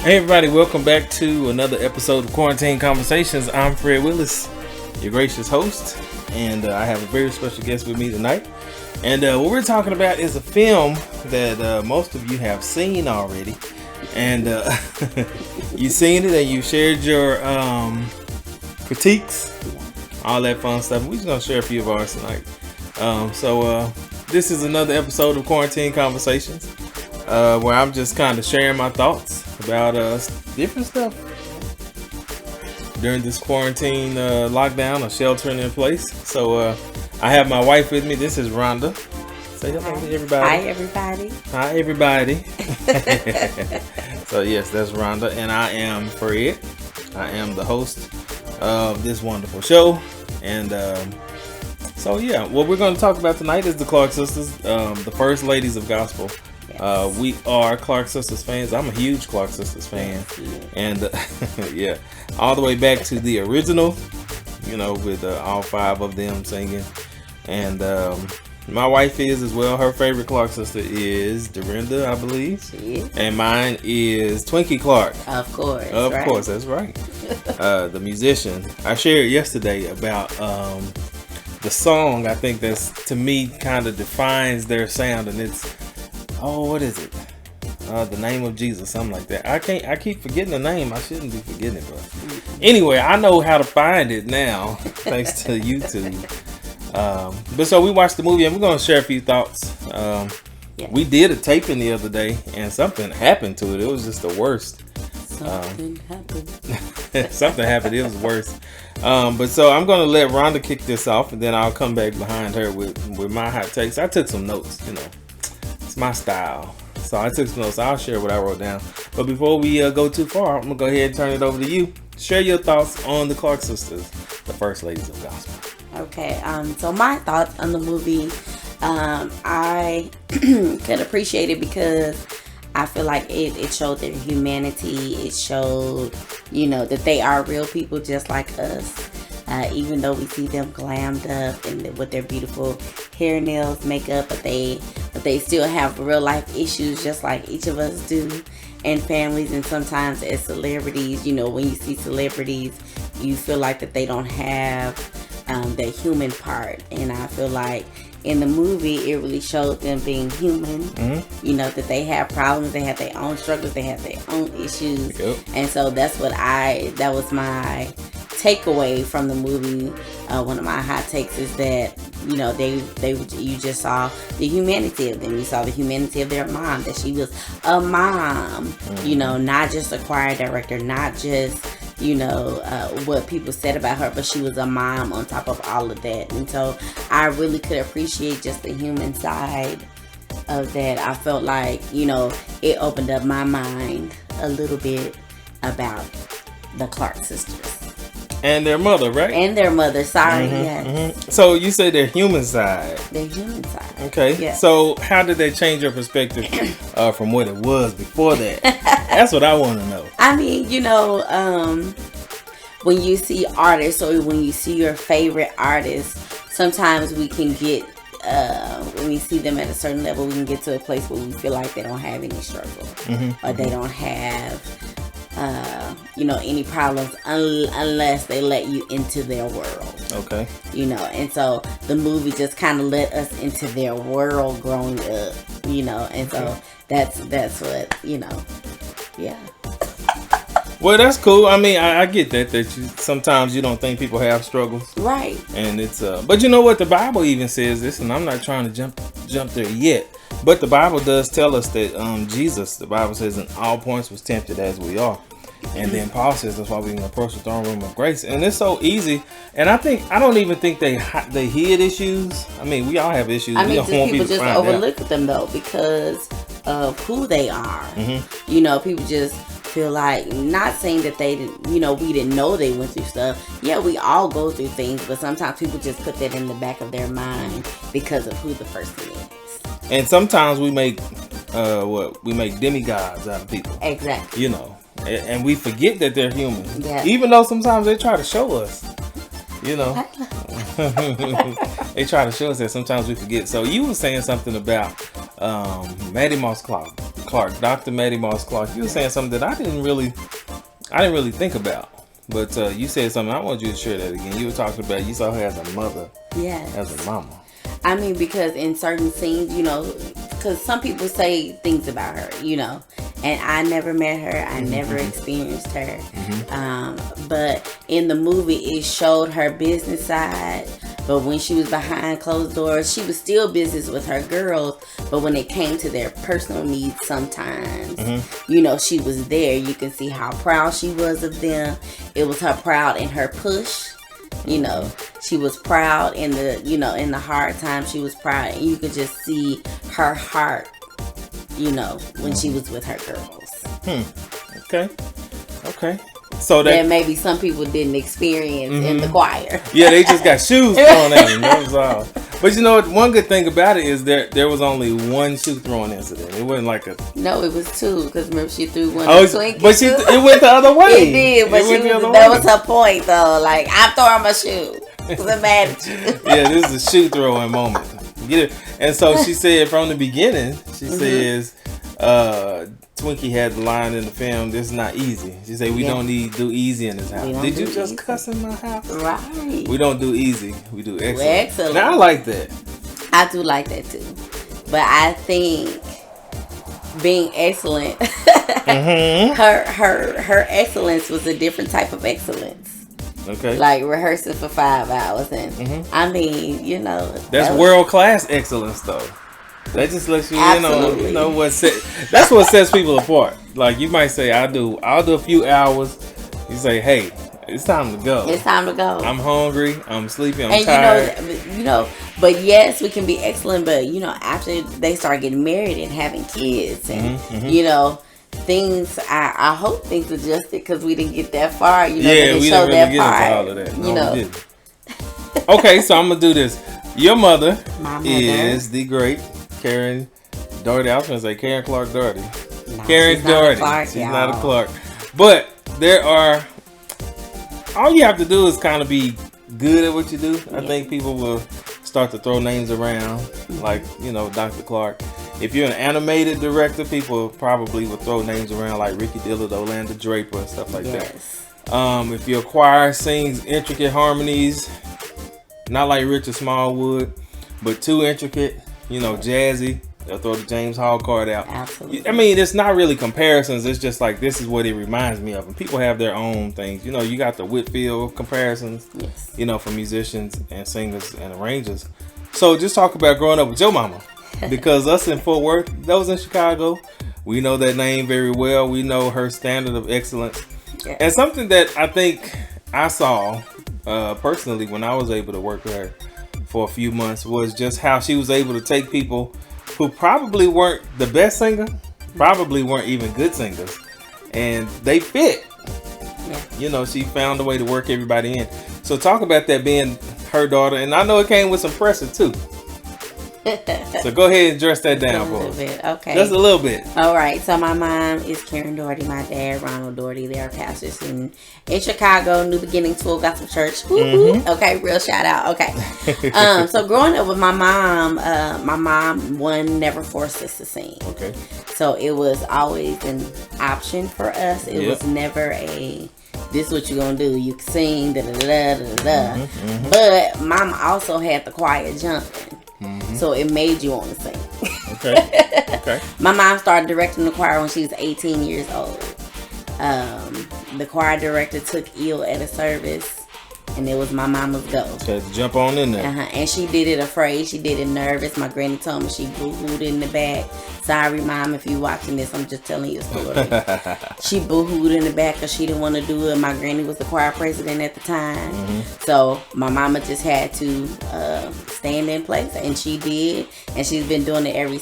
Hey everybody, welcome back to another episode of Quarantine Conversations. I'm Fred Willis, your gracious host, and I have a very special guest with me tonight. And what we're talking about is a film that most of you have seen already, and you've seen it and you shared your critiques, all that fun stuff. We're just gonna share a few of ours tonight. So this is another episode of Quarantine Conversations, where I'm just kind of sharing my thoughts about different stuff during this quarantine lockdown or sheltering in place. So I have my wife with me. This is Rhonda. Say hello to everybody. Hi everybody. Hi everybody. So yes, that's Rhonda, and I am Fred. I am the host of this wonderful show, and so yeah, what we're going to talk about tonight is the Clark Sisters, the first ladies of gospel. We are Clark Sisters fans. I'm a huge Clark Sisters fan, and yeah, all the way back to the original, you know, with all five of them singing. And my wife is as well. Her favorite Clark sister is Dorinda, I believe, and mine is Twinkie Clark. Of course, course, that's right. The musician. I shared yesterday about the song. I think that's, to me, kind of defines their sound, and it's, what is it? The Name of Jesus, something like that. I keep forgetting the name. I shouldn't be forgetting it, but anyway, I know how to find it now thanks to YouTube. But so we watched the movie, and we're gonna share a few thoughts. We did a taping the other day, and something happened to it. It was just the worst. Something happened. Something happened. It was worse. But so I'm gonna let Rhonda kick this off, and then I'll come back behind her with my hot takes. I took some notes, you know. It's my style. So I took some notes. I'll share what I wrote down. But before we go too far, I'm going to go ahead and turn it over to you. Share your thoughts on the Clark Sisters, the first ladies of gospel. Okay, so my thoughts on the movie, I could appreciate it because I feel like it showed their humanity. It showed, you know, that they are real people just like us. Even though we see them glammed up and with their beautiful hair, nails, makeup, but they still have real life issues just like each of us do, and families. And sometimes as celebrities, you know, when you see celebrities, you feel like that they don't have the human part. And I feel like in the movie, it really showed them being human. Mm-hmm. You know, that they have problems, they have their own struggles, they have their own issues. Yep. And so that was my takeaway from the movie. One of my hot takes is that, you know, you just saw the humanity of them. You saw the humanity of their mom, that she was a mom, mm-hmm. you know, not just a choir director, not just, you know, what people said about her, but she was a mom on top of all of that. And so I really could appreciate just the human side of that. I felt like, you know, it opened up my mind a little bit about the Clark sisters. And their mother, right? And their mother, sorry, mm-hmm, yes. Mm-hmm. So you say their human side. Their human side. Okay. Yes. So how did they change your perspective from what it was before that? That's what I want to know. I mean, you know, when you see artists or when you see your favorite artists, sometimes we can get, when we see them at a certain level, we can get to a place where we feel like they don't have any struggle, mm-hmm. or they don't have you know, any problems unless they let you into their world. Okay. You know, and so the movie just kind of let us into their world growing up, you know, and so that's what, you know, yeah. Well, that's cool. I mean, I get that sometimes you don't think people have struggles. Right. And it's, but you know what? The Bible even says this, and I'm not trying to jump there yet. But the Bible does tell us that Jesus, the Bible says, in all points was tempted as we are. And then Paul says that's why we can approach the throne room of grace. And it's so easy. And I don't even think they hid issues. I mean, we all have issues. I mean, people just overlook them, though, because of who they are. Mm-hmm. You know, people just feel like, not saying that they didn't, you know, we didn't know they went through stuff. Yeah, we all go through things, but sometimes people just put that in the back of their mind because of who the person is. And sometimes we make demigods out of people. Exactly. You know, and we forget that they're human. Yeah. Even though sometimes they try to show us, you know. They try to show us that sometimes we forget. So you were saying something about Mattie Moss Clark. Clark, Dr. Maddie Moss Clark. You were saying something that I didn't really think about. But you said something. I want you to share that again. You were talking about you saw her as a mother, as a mama. I mean, because in certain scenes, you know, because some people say things about her, you know, and I never met her. I never experienced her. But in the movie, it showed her business side. But when she was behind closed doors, she was still business with her girls. But when it came to their personal needs, sometimes, you know, she was there. You can see how proud she was of them. It was her proud in her push. You know, she was proud in the, you know, in the hard times. She was proud. And you could just see her heart, you know, when she was with her girls. Okay. So that maybe some people didn't experience in the choir. Yeah, they just got shoes thrown at them. That was all. But you know what? One good thing about it is there was only one shoe throwing incident. It wasn't like a... No, it was two. Because remember, she threw one Twinkie. But it went the other way. It did, but that was her point, though. Like, I'm throwing my shoe. Because I'm mad at you. Yeah, this is a shoe throwing moment. Get it? And so she said from the beginning, she says, Twinkie had the line in the film, "This is not easy." She said, "We don't do easy in this house." Did you just cuss in my house? Right. We don't do easy. We do excellent. Excellent. Now I like that. I do like that too. But I think being excellent, her excellence was a different type of excellence. Okay. Like rehearsing for 5 hours, and I mean, you know, that's world class excellence, though. That just lets you in on, you know, that's what sets people apart. Like you might say, I'll do a few hours. You say, hey, it's time to go. It's time to go. I'm hungry. I'm sleepy. I'm and tired. You know, but yes, we can be excellent. But you know, after they start getting married and having kids, and you know, things. I hope things adjusted because we didn't get that far. You know, yeah, we didn't really get into all of that. No, you know. We didn't. Okay, so I'm gonna do this. Your mother is the great Karen Doherty. I was going to say Karen Clark Doherty. No, Karen Doherty. She's not a Clark. But all you have to do is kind of be good at what you do. I think people will start to throw names around, like, you know, Dr. Clark. If you're an animated director, people probably will throw names around like Ricky Dillard, Orlando Draper, and stuff like that. If your choir sings intricate harmonies, not like Richard Smallwood, but too intricate, you know, jazzy, they'll throw the James Hall card out. Absolutely. I mean, it's not really comparisons. It's just like, this is what it reminds me of. And people have their own things. You know, you got the Whitfield comparisons, you know, for musicians and singers and arrangers. So just talk about growing up with your mama. Because us in Fort Worth, those in Chicago, we know that name very well. We know her standard of excellence. Yes. And something that I think I saw personally when I was able to work with her for a few months was just how she was able to take people who probably weren't the best singer, probably weren't even good singers, and they fit. You know, she found a way to work everybody in. So talk about that being her daughter, and I know it came with some pressure too. So go ahead and dress that down for us. Okay. Just a little bit. All right. So my mom is Karen Doherty. My dad, Ronald Doherty. They are pastors in Chicago, New Beginnings Full Gospel Church. Okay, real shout out. Okay. So growing up with my mom one never forced us to sing. Okay. So it was always an option for us. It was never a, this is what you're gonna do. You can sing, da da da da da. But mom also had the choir jumping. So it made you want to sing. Okay. My mom started directing the choir when she was 18 years old. The choir director took ill at a service, and it was my mama's go. So jump on in there. And she did it afraid. She did it nervous. My granny told me she boo-hooed in the back. Sorry, Mom, if you're watching this, I'm just telling you a story. She boo-hooed in the back because she didn't want to do it. My granny was the choir president at the time. So my mama just had to stand in place, and she did. And she's been doing it ever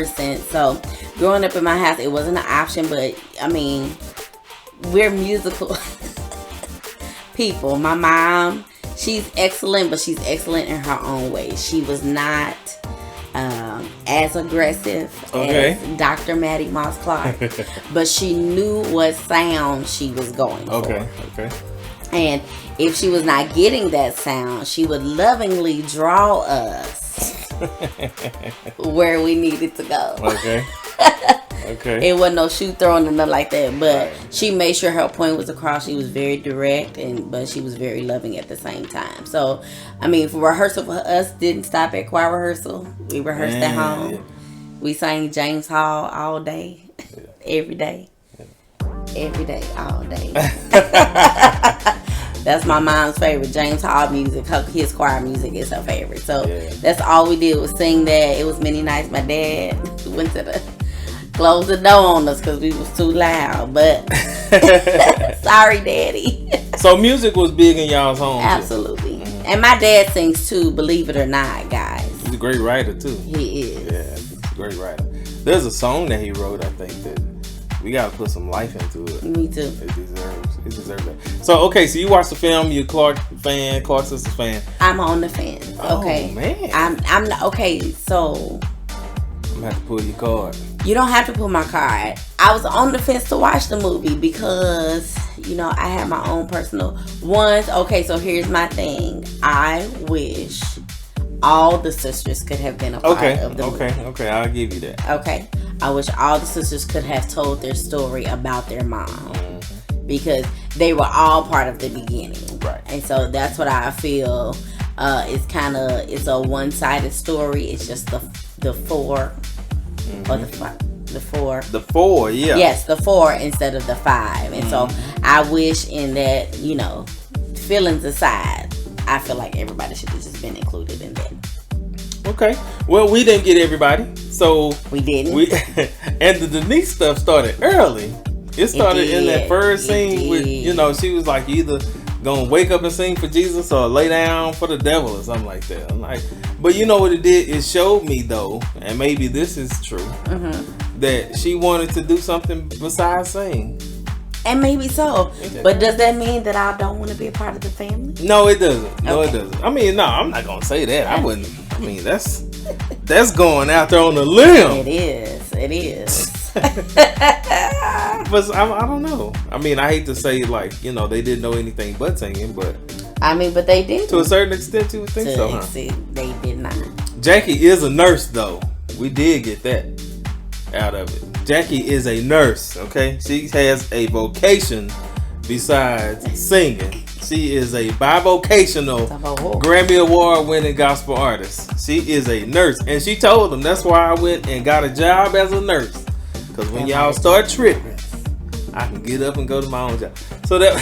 since. So growing up in my house, it wasn't an option, but I mean, we're musical people. My mom, she's excellent, but she's excellent in her own way. She was not as aggressive as Dr. Maddie Moss Clark, but she knew what sound she was going for. Okay. And if she was not getting that sound, she would lovingly draw us where we needed to go. Okay. Okay. It wasn't no shoe throwing or nothing like that. But she made sure her point was across. She was very direct, but she was very loving at the same time. So, I mean, for rehearsal for us, didn't stop at choir rehearsal. We rehearsed at home. Yeah. We sang James Hall all day, every day. Every day, all day. That's my mom's favorite. James Hall music. His choir music is her favorite. So that's all we did was sing that. It was many nights. My dad went to close the door on us because we was too loud. But sorry, Daddy. So music was big in y'all's home. Absolutely. Mm-hmm. And my dad sings too, believe it or not, guys. He's a great writer too. He is. Yeah, he's a great writer. There's a song that he wrote, I think, that we gotta put some life into it. Me too. It deserves that. So okay, so you watch the film, you're Clark Sisters fan. I'm on the fence. Okay. Oh man. I'm not okay, so I'm gonna have to pull your card. You don't have to pull my card. I was on the fence to watch the movie because, I have my own personal ones. Okay, so here's my thing. I wish all the sisters could have been a part of the movie. Okay, I'll give you that. Okay. I wish all the sisters could have told their story about their mom. Because they were all part of the beginning. Right. And so that's what I feel it's a one-sided story. It's just the four or the four. The four, yeah. Yes, the four instead of the five. And so I wish in that, feelings aside, I feel like everybody should have just been included in that. Okay. Well, we didn't get everybody, so we didn't. And the Denise stuff started early. It started in that first scene with, she was like either gonna wake up and sing for Jesus or lay down for the devil or something like that. I'm like, but you know what it did? It showed me though, and maybe this is true, that she wanted to do something besides sing. And maybe so. But does that mean that I don't want to be a part of the family? No, it doesn't. No, it doesn't. I mean, no, I'm not gonna say that. I wouldn't. I mean, that's going out there on the limb. It is. But I don't know. I mean, I hate to say like, they didn't know anything but singing, but but they did. To a certain extent, you would think so, huh? They did not. Jackie is a nurse, though. We did get that out of it. Jackie is a nurse, okay? She has a vocation besides singing. She is a bivocational Grammy Award winning gospel artist. She is a nurse. And she told them that's why I went and got a job as a nurse. Because when y'all start tripping, I can get up and go to my own job. So that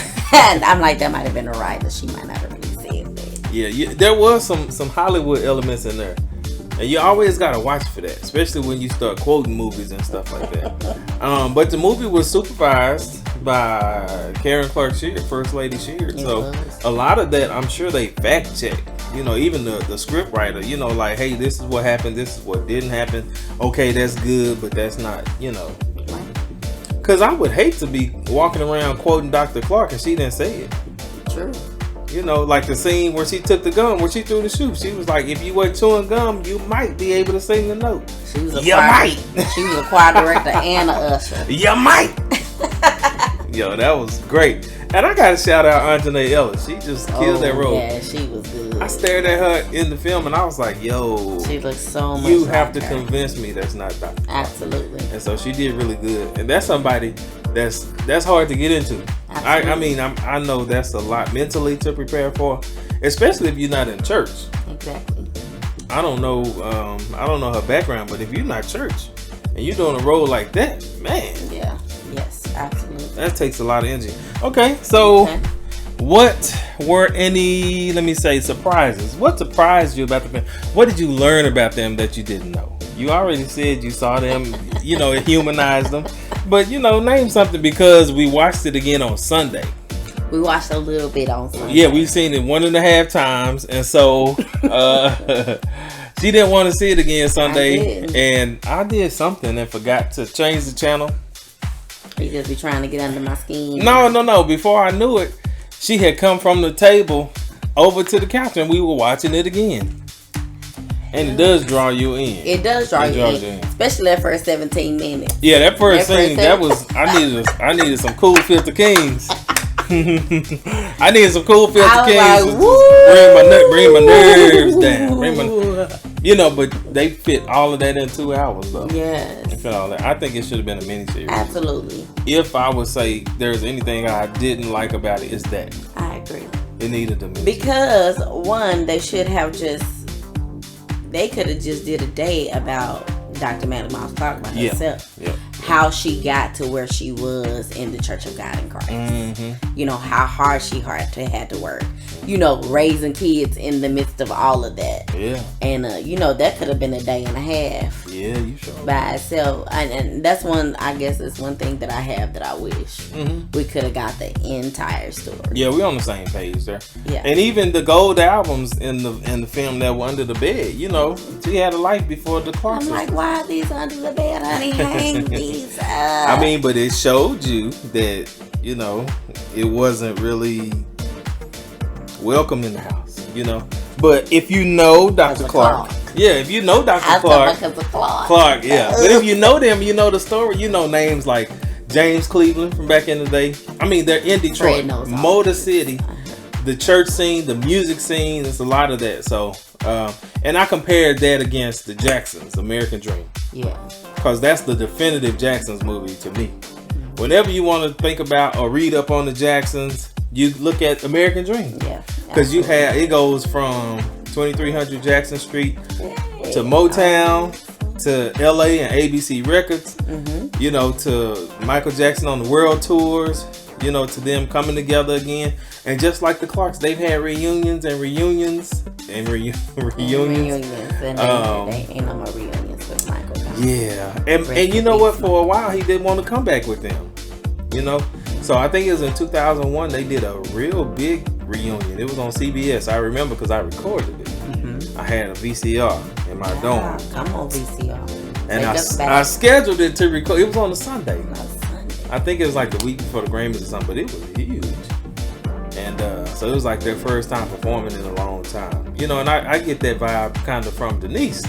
I'm like, that might have been a ride that she might not have really said that. Yeah, there was some Hollywood elements in there. And you always gotta watch for that, especially when you start quoting movies and stuff like that. But the movie was supervised by Karen Clark Sheard, First Lady Sheard. So a lot of that, I'm sure they fact checked. Even the script writer, like, hey, this is what happened, this is what didn't happen. Okay, that's good, but that's not, Because I would hate to be walking around quoting Dr. Clark and she didn't say it. True. Like the scene where she took the gum, where she threw the shoe. She was like, if you were chewing gum, you might be able to sing the note. She was a choir director and a usher. You might. Yo, that was great. And I gotta shout out Anjanae Ellis. She just killed that role. Yeah, she was good. I stared at her in the film and I was like, yo. She looks so much You have to convince me that's not Dr. Absolutely. And so she did really good. And that's somebody that's hard to get into. I mean, I know that's a lot mentally to prepare for, especially if you're not in church. Exactly. I don't know her background, but if you're not church and you're doing a role like that, man. Yeah. Yes, absolutely. That takes a lot of energy. Okay, so what were any, let me say, surprises? What surprised you about the film? What did you learn about them that you didn't know? You already said you saw them, it humanized them. But, name something, because we watched it again on Sunday. We watched a little bit on Sunday. Yeah, we've seen it 1.5 times. And so she didn't want to see it again Sunday. And I did something and forgot to change the channel. You just be trying to get under my skin. No. Before I knew it, she had come from the table over to the couch and we were watching it again. And it does draw you in. It does draw you in. Especially that first 17 minutes. Yeah, that first scene, that was, I needed some Cool Filter Kings. I needed some Cool Filter Kings. Like, bring my nerves down. But they fit all of that in 2 hours though. Yes. I think it should have been a miniseries. Absolutely. If I would say there's anything I didn't like about it, it's that. I agree. It needed a miniseries. Because one, they could have just did a day about Dr. Madeline Miles Clark by herself. Yeah. How she got to where she was in the Church of God in Christ. Mm-hmm. You know, how hard she had to work. You know, raising kids in the midst of all of that. Yeah. And, you know, that could have been a day and a half. Yeah, you sure. By itself. And that's one, I guess, it's one thing that I have that I wish we could have got the entire story. Yeah, we're on the same page there. Yeah. And even the gold albums in the film that were under the bed, you know, she had a life before the Clark I'm sisters. like, why are these under the bed, honey? Hang these up. I mean, but it showed you that, you know, it wasn't really welcome in the house, you know. But if you know Dr. Clark. Yeah, if you know Dr. Clark, yeah. But if you know them, you know the story. You know names like James Cleveland from back in the day. I mean, they're in Detroit, Motor City, the church scene, the music scene. There's a lot of that. So, and I compared that against the Jacksons, American Dream. Yeah. Because that's the definitive Jacksons movie to me. Whenever you want to think about or read up on the Jacksons, you look at American Dream. Yeah. Because it goes from 2300 Jackson Street to Motown to LA and ABC Records, you know, to Michael Jackson on the world tours, you know, to them coming together again. And just like the Clarks, they've had reunions and reunions and reunions. And they ain't no more reunions with Michael Jackson. Yeah. And you know what? For a while, he didn't want to come back with them, you know. So I think it was in 2001 they did a real big reunion. It was on CBS. I remember because I recorded it. I had a VCR in my dome. Come on, VCR. And I scheduled it to record. It was on a Sunday. I think it was like the week before the Grammys or something, but it was huge. And so it was like their first time performing in a long time. You know, and I get that vibe kind of from Denise.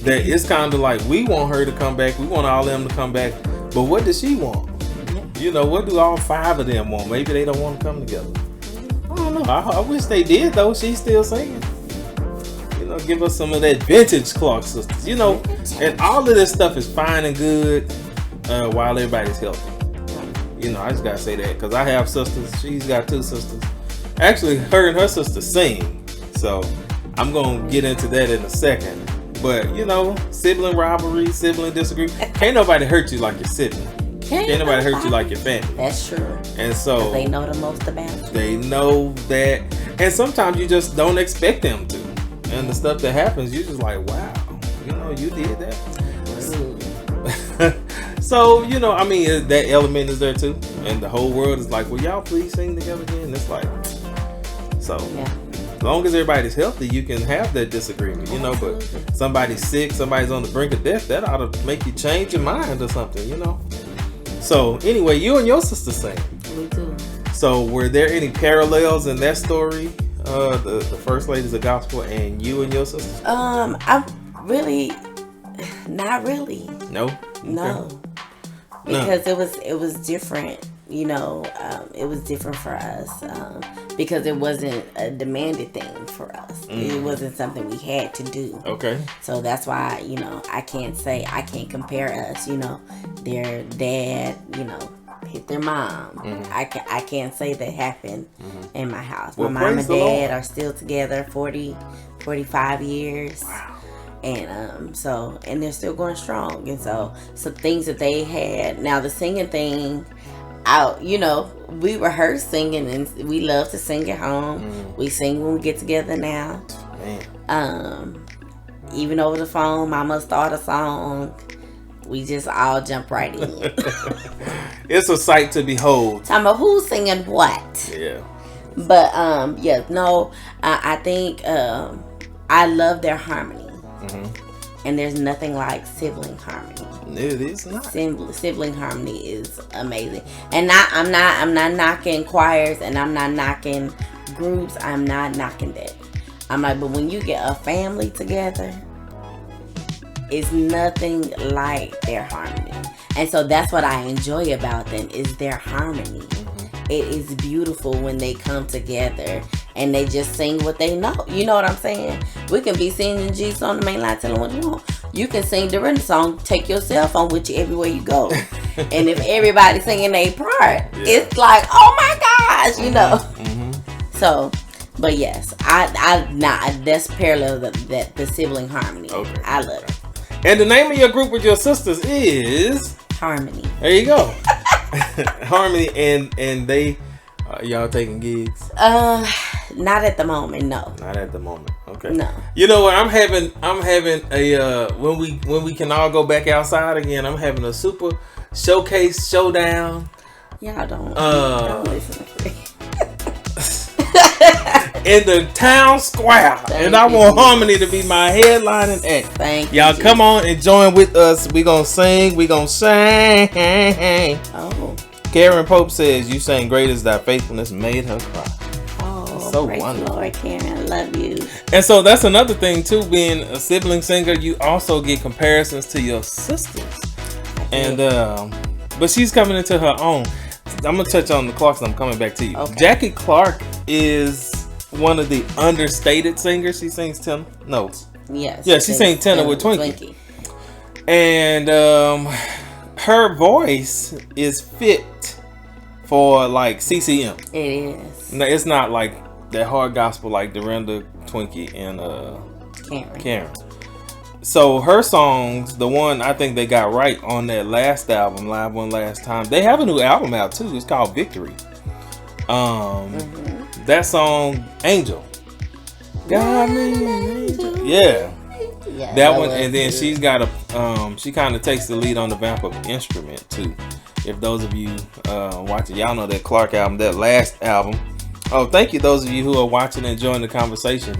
That it's kind of like we want her to come back. We want all of them to come back. But what does she want? You know, what do all five of them want? Maybe they don't want to come together. I don't know. I wish they did, though. She's still singing. You know, give us some of that vintage Clark sisters. You know, and all of this stuff is fine and good while everybody's healthy. You know, I just got to say that because I have sisters. She's got two sisters. Actually, her and her sister sing. So I'm going to get into that in a second. But, you know, sibling rivalry, sibling disagreement. Can't nobody hurt you like your sibling. Can't nobody hurt you like your family. That's true. And so they know the most about you. They know that. And sometimes you just don't expect them to. And the stuff that happens, you're just like, wow, you know, you did that. So, you know, I mean, that element is there too. And the whole world is like, will y'all please sing together again? And it's like, so. Yeah. As long as everybody's healthy, you can have that disagreement, you know. But somebody's sick, somebody's on the brink of death, that ought to make you change your mind or something, you know. So anyway, you and your sister sang. We do. So were there any parallels in that story? The First Ladies of Gospel and you and your sister? I really, not really. No. No. Because it was different. You know, it was different for us because it wasn't a demanded thing for us. It wasn't something we had to do. Okay. So that's why, you know, I can't compare us. You know, their dad, you know, hit their mom. I can't say that happened in my house. My mom and dad are still together 45 years. Wow. And and they're still going strong. And so some things that they had. Now the singing thing, you know, we rehearse singing and we love to sing at home. We sing when we get together now. Man. Even over the phone, Mama start a song. We just all jump right in. It's a sight to behold. Talking about who's singing what. Yeah. But I think I love their harmony. And there's nothing like sibling harmony. It is not. Sibling harmony is amazing. And I'm not knocking choirs and I'm not knocking groups. I'm not knocking that. I'm like, but when you get a family together, it's nothing like their harmony. And so that's what I enjoy about them is their harmony. It is beautiful when they come together and they just sing what they know. You know what I'm saying? We can be singing Jesus on the main line, telling what you want. you can sing during the song, take your cell phone with you everywhere you go. And if everybody's singing their part, it's like, oh my gosh, you know. So, but yes, that's parallel the sibling harmony. Okay. I love it. And the name of your group with your sisters is Harmony. There you go. Harmony, and they y'all taking gigs? Not at the moment, no. Not at the moment. Okay. No. You know what? I'm having a when we can all go back outside again. I'm having a super showcase showdown. Y'all don't listen to me. In the town square. And I want Harmony to be my headlining act. Thank y'all you. Come on and join with us. We gonna sing. Oh. Karen Pope says, you sang Great Is Thy Faithfulness made her cry. Oh, so praise wonderful. Lord, Karen, I love you. And so that's another thing too, being a sibling singer, you also get comparisons to your sisters. And but she's coming into her own. I'm gonna touch on the Clarks and I'm coming back to you. Okay. Jackie Clark is one of the understated singers. She sings tenor. No. Yes. Yeah, she sang tenor with Twinkie. And her voice is fit for like CCM. It is. No, it's not like that hard gospel like Dorinda, Twinkie, and Karen. So her songs, the one I think they got right on that last album, Live One Last Time. They have a new album out too. It's called Victory. That song, Angel. Got me an angel. Yeah. That one, and then she's got she kind of takes the lead on the vamp of instrument too. If those of you watching, y'all know that Clark album, that last album. Oh, thank you, those of you who are watching and enjoying the conversation.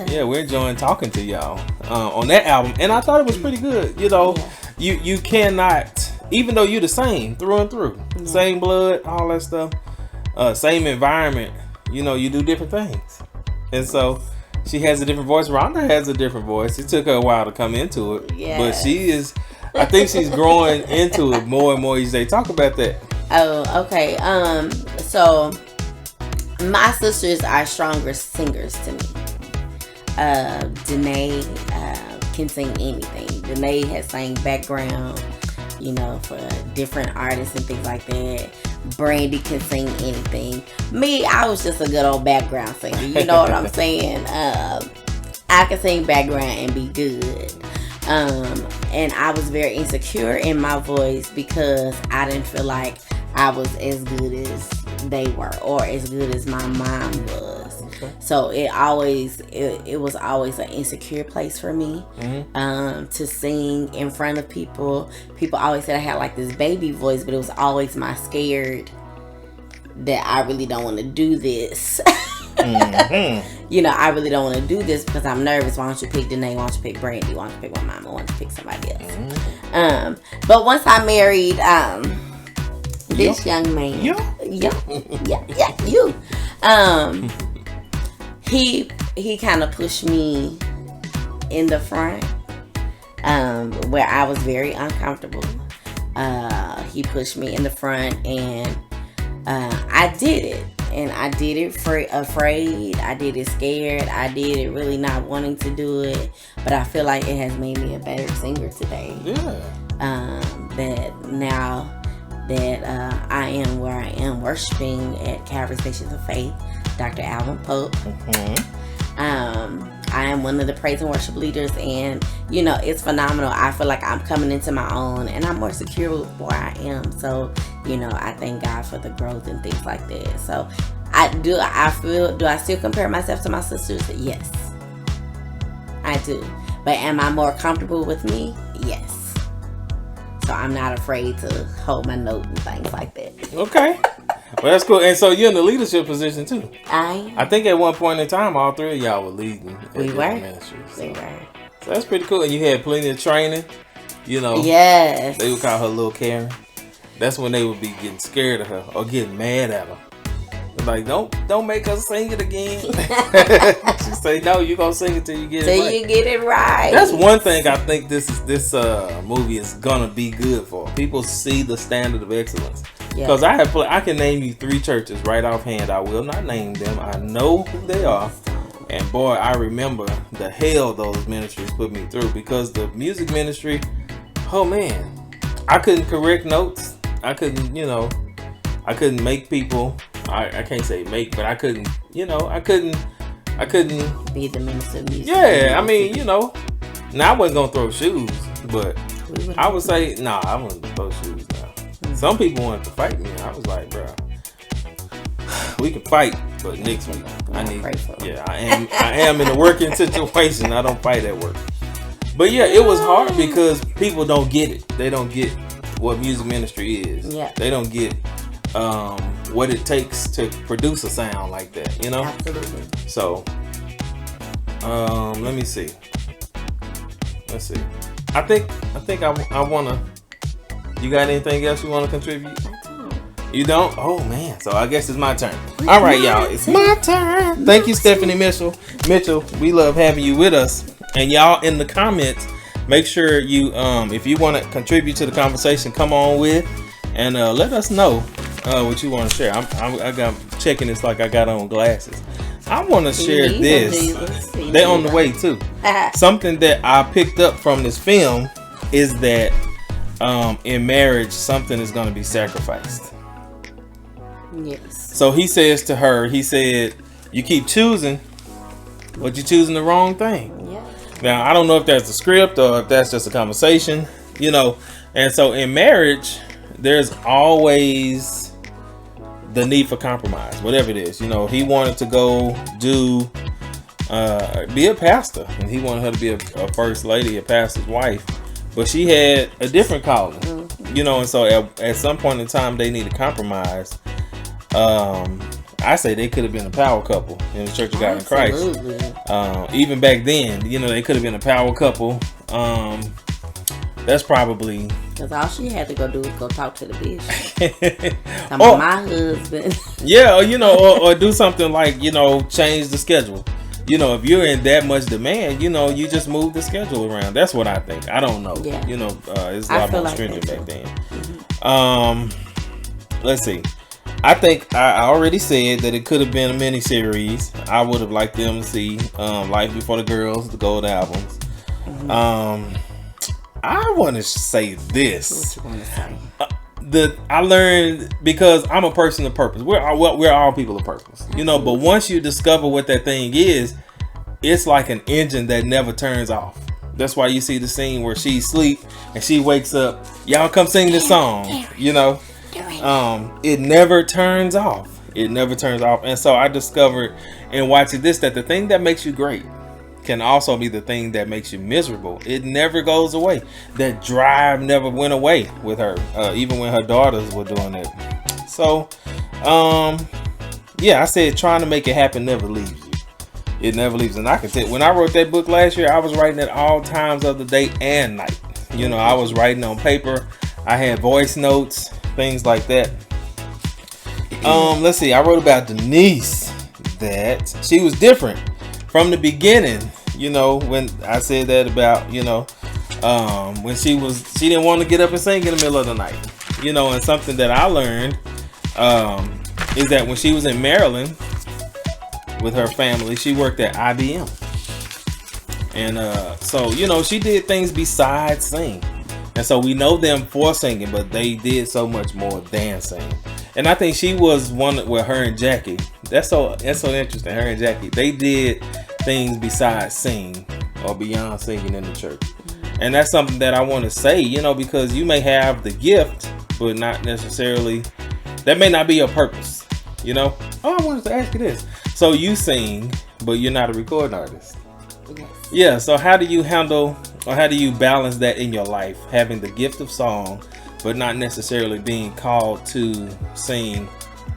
Yeah, we're enjoying talking to y'all on that album, and I thought it was pretty good. You know, you cannot, even though you're the same through and through, same blood, all that stuff, same environment. You know, you do different things, and so. She has a different voice. Rhonda has a different voice. It took her a while to come into it. But she is, I think she's growing into it more and more each day. Talk about that. Oh, okay. So my sisters are stronger singers to me. Danae can sing anything. Danae has sang background, you know, for different artists and things like that. Brandy can sing anything. Me, I was just a good old background singer. You know what I'm saying? I can sing background and be good. And I was very insecure in my voice because I didn't feel like I was as good as they were or as good as my mom was. Okay. So it was always an insecure place for me to sing in front of people. People always said I had like this baby voice, but it was always my scared that I really don't want to do this. You know, I really don't want to do this because I'm nervous. Why don't you pick Danae? Why don't you pick Brandy? Why don't you pick my mama? Why don't you pick somebody else? But once I married this young man, you, he kind of pushed me in the front, where I was very uncomfortable. He pushed me in the front, and I did it. And I did it afraid. I did it scared. I did it really not wanting to do it. But I feel like it has made me a better singer today. That now that I am where I am worshiping at Calvary Stations of Faith, Dr. Alvin Pope. I am one of the praise and worship leaders, and you know, it's phenomenal. I feel like I'm coming into my own, and I'm more secure with where I am. So, you know, I thank God for the growth and things like that. So, do I still compare myself to my sisters? Yes, I do. But am I more comfortable with me? Yes. So I'm not afraid to hold my note and things like that. Okay. Well, that's cool. And so you're in the leadership position too. I think at one point in time, all three of y'all were leading. We were. Ministries, We were. So that's pretty cool. And you had plenty of training. You know. Yes. They would call her Little Karen. That's when they would be getting scared of her or getting mad at her. They're like, don't make us sing it again. She say, no, you gonna sing it till you get it right. Till you get it right. That's one thing I think this movie is gonna be good for. People see the standard of excellence. Because I can name you 3 churches right offhand. I will not name them. I know who they are. And boy, I remember the hell those ministries put me through, because the music ministry, oh man, I couldn't correct notes. I couldn't, I couldn't make people. I can't say make, but I couldn't, I couldn't be the minister of music. Yeah, I mean, now I wasn't gonna throw shoes, but I would say, I wouldn't throw shoes now. Mm-hmm. Some people wanted to fight me. I was like, bro, we can fight, but next week I am in a working situation. I don't fight at work. But yeah, it was hard because people don't get it. They don't get what music ministry is. Yeah. They don't get what it takes to produce a sound like that, Absolutely. So, let me see. Let's see. I think I wanna. You got anything else you wanna contribute? You don't? Oh man. So I guess it's my turn. All right, y'all. It's my turn. Thank you, Stephanie Mitchell. We love having you with us. And y'all in the comments, make sure you if you want to contribute to the conversation, come on with and let us know what you want to share. I got checking this like I got on glasses. I want to share this. They're on the way too. Something that I picked up from this film is that in marriage, something is going to be sacrificed. Yes. So he says to her, he said, you keep choosing, but you're choosing the wrong thing. Yeah. Now, I don't know if that's a script or if that's just a conversation, And so in marriage, there's always the need for compromise, whatever it is. He wanted to go be a pastor, and he wanted her to be a first lady, a pastor's wife. But she had a different calling, and so at some point in time, they need to compromise. I say they could have been a power couple in the Church of God in Christ. Even back then, they could have been a power couple. That's probably because all she had to go do was go talk to the bishop. My husband. Yeah, or do something like change the schedule. If you're in that much demand, you just move the schedule around. That's what I think. I don't know. Yeah. It's a lot more stringent back then. Mm-hmm. Let's see. I think I already said that it could have been a mini-series. I would have liked them to see Life Before the Girls, the Gold albums. Mm-hmm. I want to say this. What you want to say? I learned, because I'm a person of purpose. We're all people of purpose, But once you discover what that thing is, it's like an engine that never turns off. That's why you see the scene where she sleep and she wakes up. Y'all come sing this song, It never turns off. It never turns off. And so I discovered in watching this that the thing that makes you great can also be the thing that makes you miserable. It never goes away. That drive never went away with her, even when her daughters were doing it. So, I said trying to make it happen never leaves you. It never leaves. And I can tell, when I wrote that book last year, I was writing at all times of the day and night. I was writing on paper. I had voice notes, things like that. Let's see. I wrote about Denise, that she was different from the beginning, when I said that about, when she didn't want to get up and sing in the middle of the night, and something that I learned is that when she was in Maryland with her family, she worked at IBM. And so, she did things besides sing. And so we know them for singing, but they did so much more than sing. And I think she was one with her and Jackie. That's so interesting. Her and Jackie, they did things besides sing or beyond singing in the church. And that's something that I want to say, because you may have the gift, but not necessarily, that may not be your purpose, Oh, I wanted to ask you this. So you sing, but you're not a recording artist. Yes. Yeah, so how do you handle, or how do you balance that in your life, having the gift of song, but not necessarily being called to sing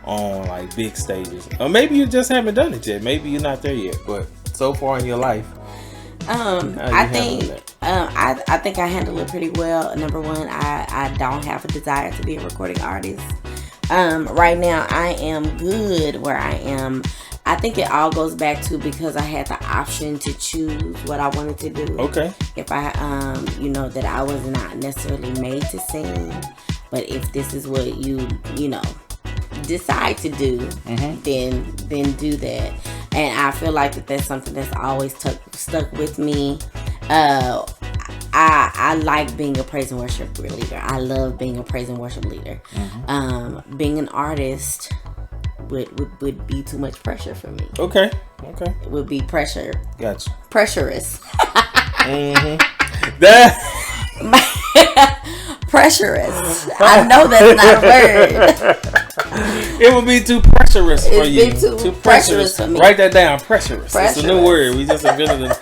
on like big stages? Or maybe you just haven't done it yet. Maybe you're not there yet, but so far in your life, I think I handle it pretty well. Number one, I don't have a desire to be a recording artist. Right now I am good where I am. I think it all goes back to because I had the option to choose what I wanted to do. Okay. If I, that I was not necessarily made to sing, but if this is what you decide to do, then do that. And I feel like that's something that's always stuck with me. I like being a praise and worship leader. I love being a praise and worship leader. Being an artist would be too much pressure for me. Okay. It would be pressure. Gotcha. Pressurous. That. Pressurous. I know that's not a word. It would be too pressurous for you. Too pressurous for me. Write that down. Pressurous. It's a new Pressurous. word. We just invented it.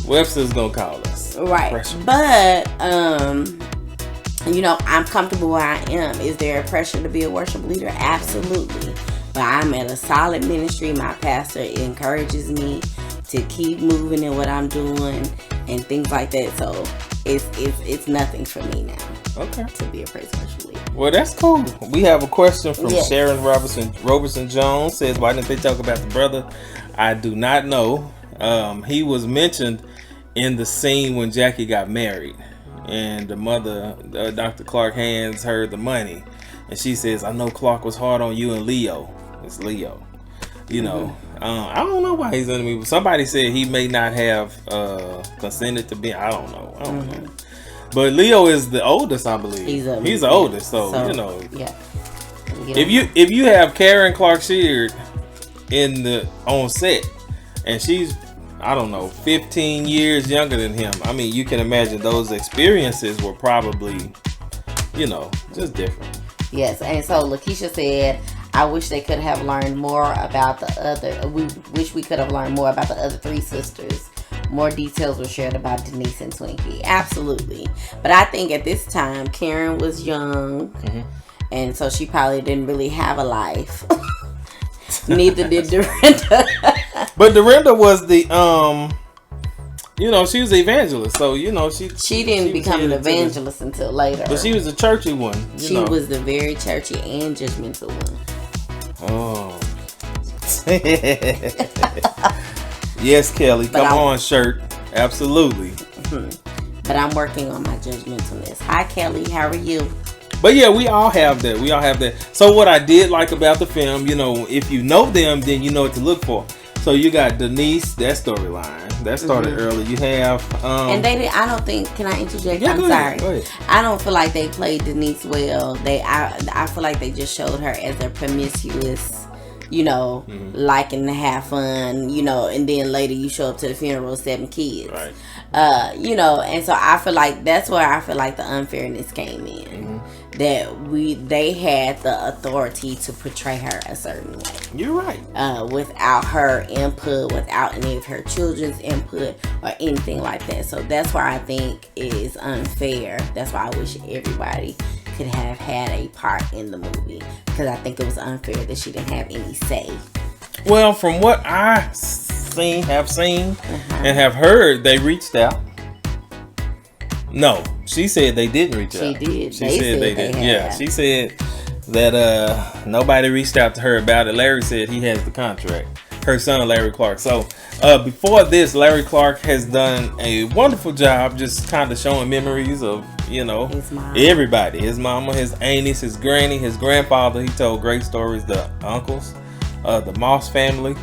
Webster's gonna call us. Right. Pressurous. But I'm comfortable where I am. Is there a pressure to be a worship leader? Absolutely. But I'm at a solid ministry. My pastor encourages me to keep moving in what I'm doing and things like that. So it's nothing for me now. Okay. To be a praise and worship leader. Well, that's cool. We have a question from Yes. Sharon Robertson Jones. Says, why didn't they talk about the brother? I do not know. He was mentioned in the scene when Jackie got married, and the mother, Dr. Clark, hands her the money, and she says, "I know Clark was hard on you and Leo." It's Leo. You know, I don't know why he's under me. Somebody said he may not have consented to be. I don't know. But Leo is the oldest, I believe. He's the oldest, so you know. Yeah. If you have Karen Clark Sheard on set, and she's, I don't know, 15 years younger than him, I mean, you can imagine those experiences were probably, just different. Yes, and so Lakeisha said, I wish they could have learned more about we could have learned more about the other three sisters. More details were shared about Denise and Twinkie. Absolutely. But I think at this time, Karen was young, and so she probably didn't really have a life. Neither did Dorinda. But Dorinda was the, she was the evangelist. So, she didn't become an evangelist until later. But she was a churchy one. She was the very churchy and judgmental one. Oh. Yes, Kelly. Come on, shirt. Absolutely. But I'm working on my judgmentalness. Hi, Kelly. How are you? But yeah, we all have that. So what I did like about the film, if you know them, then you know what to look for. So you got Denise, that storyline. That started early. You have... and they did, I don't think... Can I interject? Yeah, I'm go sorry. ahead. I don't feel like they played Denise well. I feel like they just showed her as a promiscuous... liking to have fun, and then later you show up to the funeral with 7 kids. Right. And so I feel like that's where I feel like the unfairness came in. That they had the authority to portray her a certain way. You're right. Without her input, without any of her children's input or anything like that. So that's why I think it is unfair. That's why I wish everybody could have had a part in the movie, because I think it was unfair that she didn't have any say. Well, from what I have seen and have heard, they reached out. No, she said they didn't reach out. She did. She said they did. Yeah, she said that nobody reached out to her about it. Larry said he has the contract. Her son, Larry Clark. So before this, Larry Clark has done a wonderful job just kind of showing memories of, his mom. Everybody. His mama, his aunties, his granny, his grandfather. He told great stories, the uncles, the Moss family.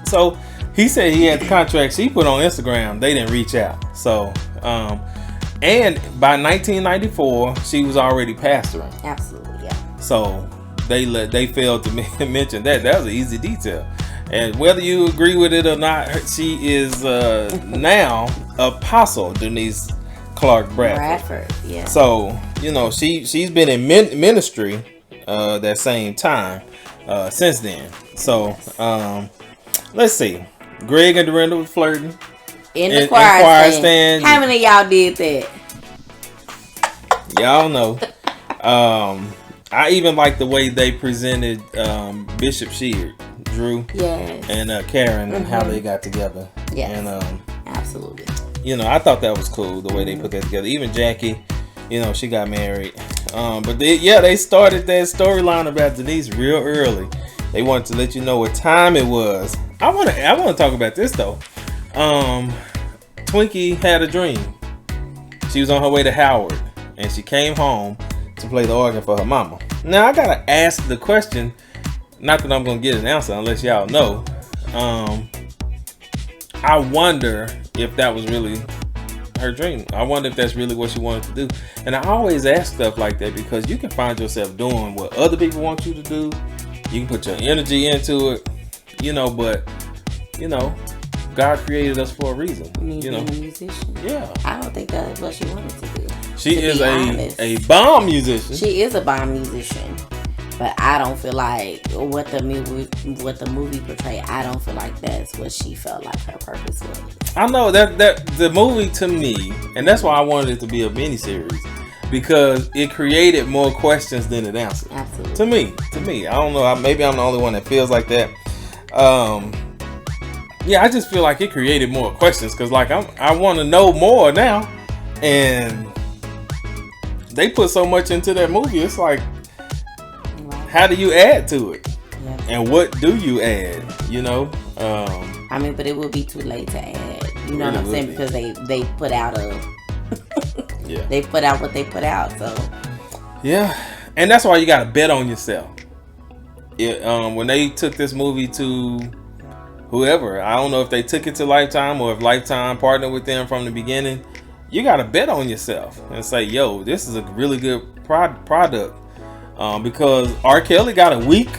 So he said he had the contract. She put on Instagram. They didn't reach out. So, and by 1994, she was already pastoring. Absolutely, yeah. So they failed to mention that. That was an easy detail. And whether you agree with it or not, she is now Apostle Denise Clark Bradford. Yeah. So she's been in ministry that same time since then. So let's see. Greg and Dorinda was flirting in the choir stand. How many of y'all did that? Y'all know. I even like the way they presented Bishop Sheard, Drew, and Karen, and how they got together. Yes. And absolutely. I thought that was cool the way they put that together. Even Jackie, she got married. But they started that storyline about Denise real early. They wanted to let you know what time it was. I want to talk about this though. Twinkie had a dream. She was on her way to Howard, and she came home to play the organ for her mama. Now I gotta ask the question. Not that I'm gonna get an answer unless y'all know. I wonder if that was really her dream. I wonder if that's really what she wanted to do. And I always ask stuff like that because you can find yourself doing what other people want you to do. You can put your energy into it, but God created us for a reason. Being a musician. Yeah. I don't think that's what she wanted to do. She is a bomb musician. She is a bomb musician. But I don't feel like what the movie portrayed. I don't feel like that's what she felt like her purpose was. I know that the movie to me, and that's why I wanted it to be a miniseries, because it created more questions than it answered. Absolutely. To me, I don't know. Maybe I'm the only one that feels like that. Yeah, I just feel like it created more questions because, like, I want to know more now, and they put so much into that movie. It's like, how do you add to it? Yeah. And what do you add? But it would be too late to add. You know what I'm saying? Because they put out yeah. They put out what they put out. So yeah, and that's why you gotta bet on yourself. When they took this movie to whoever, I don't know if they took it to Lifetime or if Lifetime partnered with them from the beginning. You gotta bet on yourself and say, "Yo, this is a really good product." Because R. Kelly got a week.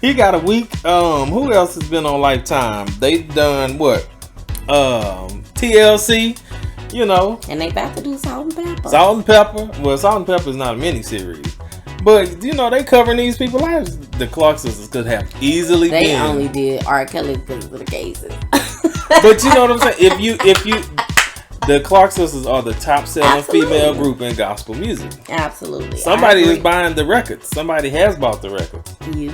He got a week. Who else has been on Lifetime? They've done what? TLC, And they about to do Salt and Pepper. Salt and Pepper. Well, Salt and Pepper is not a miniseries. But, they covering these people's lives. The Clark sisters could have easily been. They only did R. Kelly because of the cases. But you know what I'm saying? If you the Clark sisters are the top selling female group in gospel music. Absolutely. Somebody is buying the records. Somebody has bought the records. You.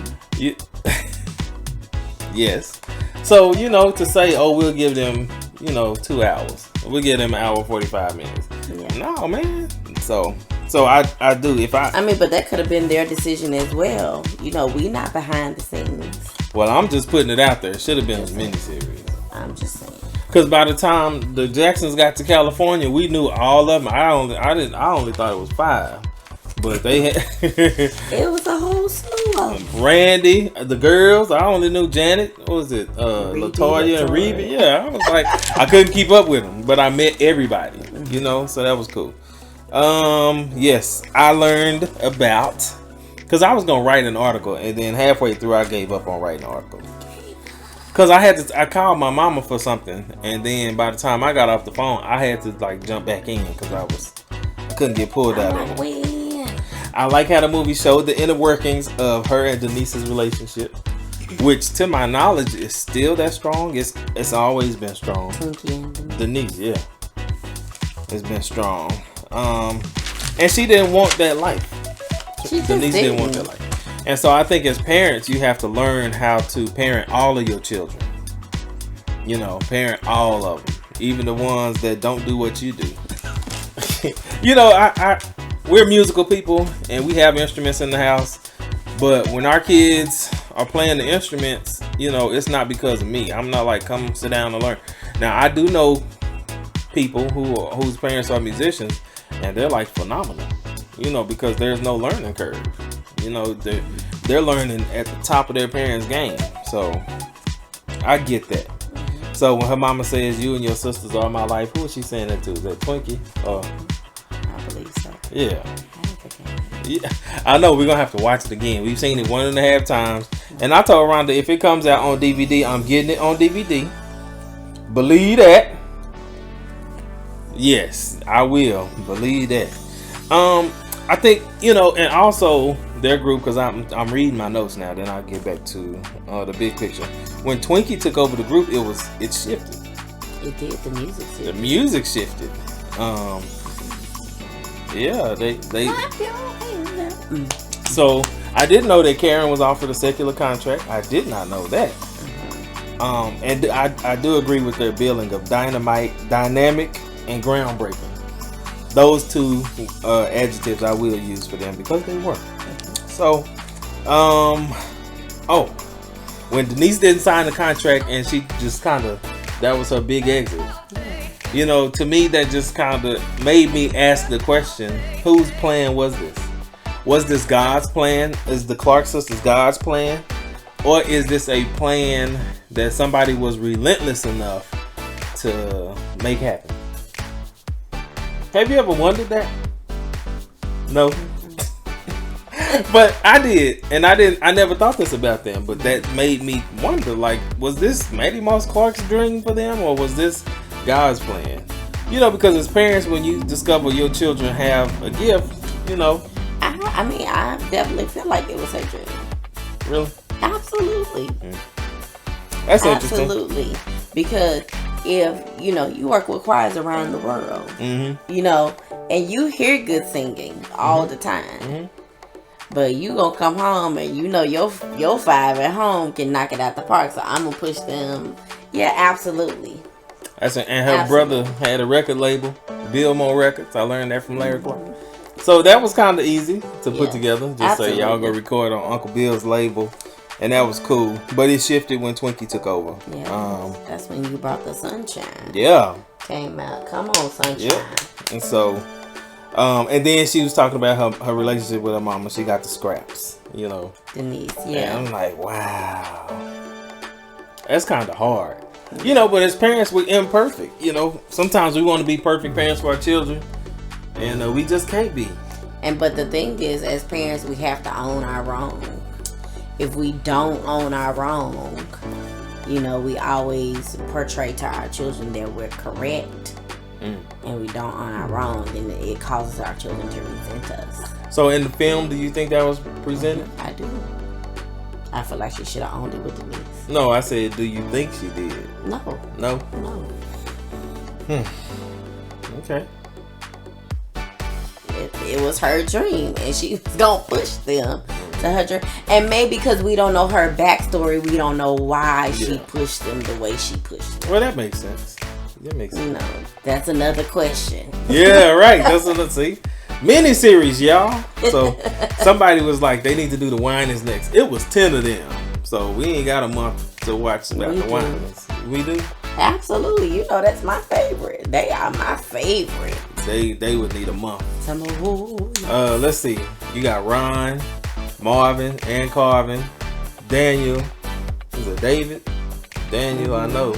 Yes. So, to say, we'll give them, 2 hours. We'll give them an hour 45 minutes. Yeah. No, man. So I do. But that could have been their decision as well. We not behind the scenes. Well, I'm just putting it out there. It should have been a miniseries. I'm just saying. Because by the time the Jacksons got to California, we knew all of them. I only thought it was 5, but they had. It was a whole slew of them. Brandy, the girls. I only knew Janet. What was it? Latoya and Reba. Yeah, I was like, I couldn't keep up with them, but I met everybody. So that was cool. Yes, I learned about, because I was gonna write an article, and then halfway through I gave up on writing an article. Because I called my mama for something, and then by the time I got off the phone, I had to jump back in because I couldn't get pulled out of it. I like how the movie showed the inner workings of her and Denise's relationship, which to my knowledge is still that strong. It's always been strong. Denise, yeah, it's been strong. And she didn't want that life. Denise didn't want that life. And so I think as parents, you have to learn how to parent all of your children. Parent all of them, even the ones that don't do what you do. We're musical people and we have instruments in the house. But when our kids are playing the instruments, it's not because of me. I'm not like, come sit down and learn. Now, I do know people whose parents are musicians and they're phenomenal, because there's no learning curve. They're learning at the top of their parents' game. So I get that. So when her mama says you and your sisters are my life, who is she saying that to? Is that Twinkie? I believe so. Yeah. Yeah. I know we're gonna have to watch it again. We've seen it 1.5 times. And I told Rhonda if it comes out on DVD, I'm getting it on DVD. Believe that. Yes, I will. Believe that. I think, and also their group, because I'm reading my notes now, then I'll get back to the big picture. When Twinkie took over the group, it shifted. It did. The music shifted. The music shifted. Yeah, they So I didn't know that Karen was offered a secular contract. I did not know that. And I do agree with their billing of dynamic, and groundbreaking. Those 2 adjectives I will use for them because they were. So, when Denise didn't sign the contract and she just that was her big exit. To me that just made me ask the question, whose plan was this? Was this God's plan? Is the Clark sisters God's plan? or is this a plan that somebody was relentless enough to make happen? Have you ever wondered that? No. But I did, and I never thought this about them, but that made me wonder, like, was this Maddie Moss Clark's dream for them, or was this God's plan? You know, because as parents, when you discover your children have a gift, you know. I mean, I definitely feel like it was her dream. Really? Absolutely. That's interesting. Absolutely. Because if, you know, you work with choirs around the world, you know, and you hear good singing all the time. But you gonna come home and you know your 5 at home can knock it out the park. So I'm gonna push them. Yeah, absolutely. And her brother had a record label, Billmore Records. I learned that from Larry Clark. So that was kind of easy to put together. Just say y'all go record on Uncle Bill's label, and that was cool. But it shifted when Twinkie took over. Yeah, that's when you brought the Sunshine. Yeah, came out. Come on, Sunshine. Yeah. And so, and then she was talking about her relationship with her mama. She got the scraps, you know. Denise. Yeah. And I'm like, wow, that's kind of hard. You know, but as parents, we're imperfect. You know, sometimes we want to be perfect parents for our children, and we just can't be. But the thing is, as parents, we have to own our wrong. If we don't own our wrong, you know, we always portray to our children that we're correct, and we don't own our wrong, then it causes our children to resent us. So in the film, do you think that was presented? I do. I feel like she should have owned it with Denise. No, I said, do you think she did? No. No? No. Okay. It was her dream, and she was gonna push them to her dream. And maybe because we don't know her backstory, we don't know why she pushed them the way she pushed them. Well, that makes sense. That makes sense. You know, that's another question. Yeah, right. That's another, see? Mini-series, y'all. So somebody was like, they need to do the Winans next. It was 10 of them. So we ain't got a month to watch about the Winans. We do? Absolutely. You know, that's my favorite. They are my favorite. They would need a month. Let's see. You got Ron, Marvin, and Carvin, Daniel. Is it David? Daniel, I know.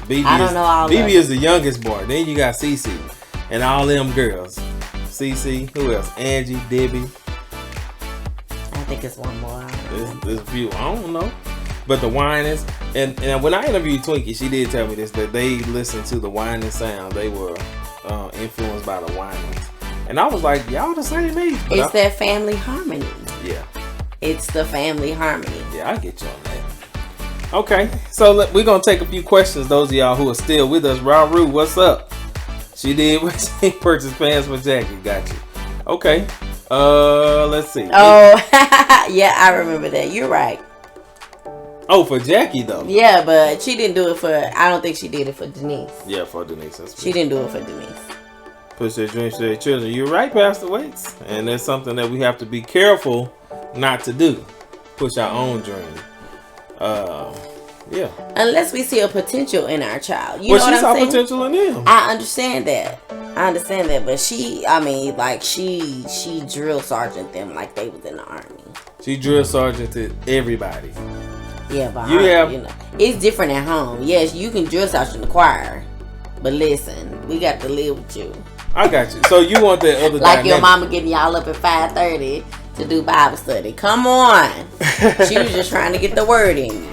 I don't know all BB is the youngest boy. Then you got Cece and all them girls. Cece, who else? Angie, Debbie. I think it's one more. There's a few. I don't know. But the Winans, and when I interviewed Twinkie, she did tell me this, that they listened to the Winans sound. They were influenced by the Winans. And I was like, y'all the same age. It's that family harmony. Yeah. It's the family harmony. Yeah, I get you on that. Okay, so we're going to take a few questions. Those of y'all who are still with us. Raru, what's up? She did what she purchased pants for Jackie. Got you. Okay. Let's see. Oh, yeah, I remember that. You're right. Oh, for Jackie though. Yeah, but she didn't do it for. I don't think she did it for Denise. Yeah, for Denise. She didn't do it for Denise. Push their dreams to their children. You're right, Pastor Waits, and that's something that we have to be careful not to do. Push our own dream. Yeah. Unless we see a potential in our child. You know what I'm saying? She saw potential in them. I understand that, but she drill sergeant them like they was in the army. She drill sergeanted everybody. Yeah, but you know, it's different at home. Yes, you can drill sergeant the choir, but listen, we got to live with you. I got you. So you want that other like dynamic. Your mama getting y'all up at 5:30 to do Bible study. Come on. She was just trying to get the word in you.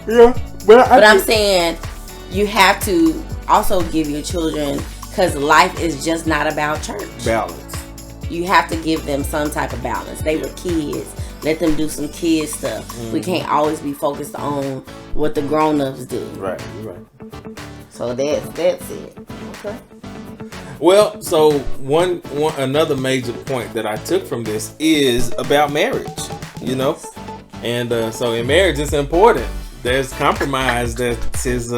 Yeah, but I'm saying you have to also give your children, because life is just not about church. Balance. You have to give them some type of balance. They were kids. Let them do some kid stuff. Mm-hmm. We can't always be focused on what the grown-ups do. Right, you're right. So that's it. Okay. Well, so one another major point that I took from this is about marriage. You know, and so in marriage it's important. There's compromise that is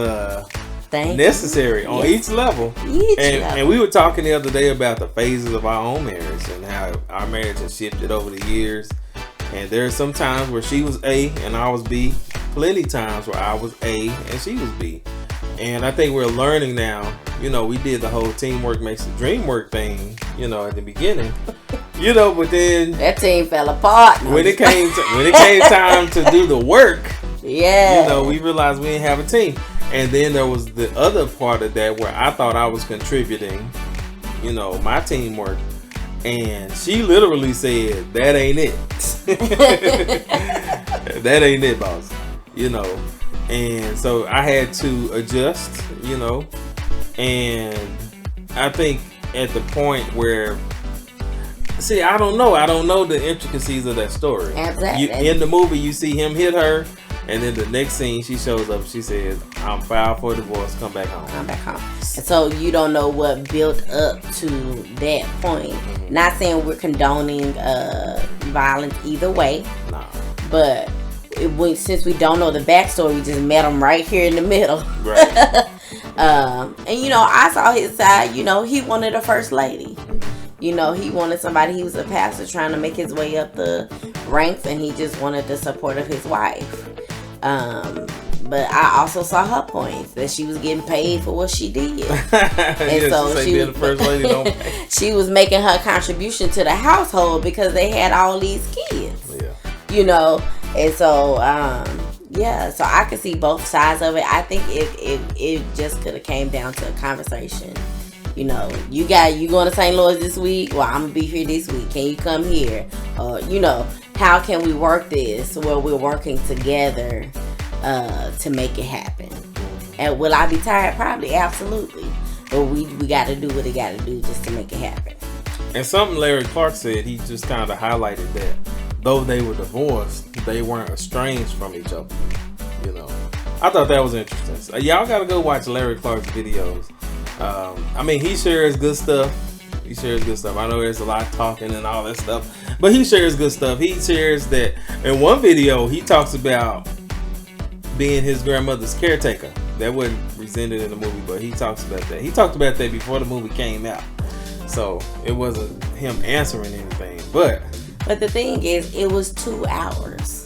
necessary on each level. And we were talking the other day about the phases of our own marriage and how our marriage has shifted over the years. And there's some times where she was A and I was B. Plenty times where I was A and she was B. And I think we're learning now. You know, we did the whole teamwork makes the dream work thing, you know, at the beginning. You know, but then that team fell apart. When it came time to do the work, yeah, you know, we realized we didn't have a team. And then there was the other part of that where I thought I was contributing, you know, my teamwork. And she literally said, that ain't it. That ain't it, boss. You know. And so I had to adjust, you know. And I think at the point where, see, I don't know the intricacies of that story. Exactly. In the movie, you see him hit her. And then the next scene, she shows up. She says, "I'm filed for divorce. Come back home." Come back home. And so you don't know what built up to that point. Mm-hmm. Not saying we're condoning violence either way. Nah. But since we don't know the backstory, we just met him right here in the middle. Right. And you know, I saw his side. You know, he wanted a first lady. You know, he wanted somebody. He was a pastor trying to make his way up the ranks, and he just wanted the support of his wife. But I also saw her points that she was getting paid for what she did, and so she was, the first lady don't pay. She was making her contribution to the household because they had all these kids. Yeah. You know, and so yeah, so I could see both sides of it. I think it just could have came down to a conversation. You know, you going to St. Louis this week? Well, I'm gonna be here this week. Can you come here? You know, how can we work this where we're working together to make it happen? And will I be tired? Probably, absolutely. But we got to do what we got to do just to make it happen. And something Larry Clark said, he just kind of highlighted that though they were divorced, they weren't estranged from each other. You know, I thought that was interesting. So, y'all got to go watch Larry Clark's videos. I mean, he shares good stuff. I know there's a lot of talking and all that stuff, but he shares good stuff. He shares that in one video, he talks about being his grandmother's caretaker. That wasn't presented in the movie, but he talks about that. He talked about that before the movie came out. So it wasn't him answering anything. But the thing is, it was 2 hours.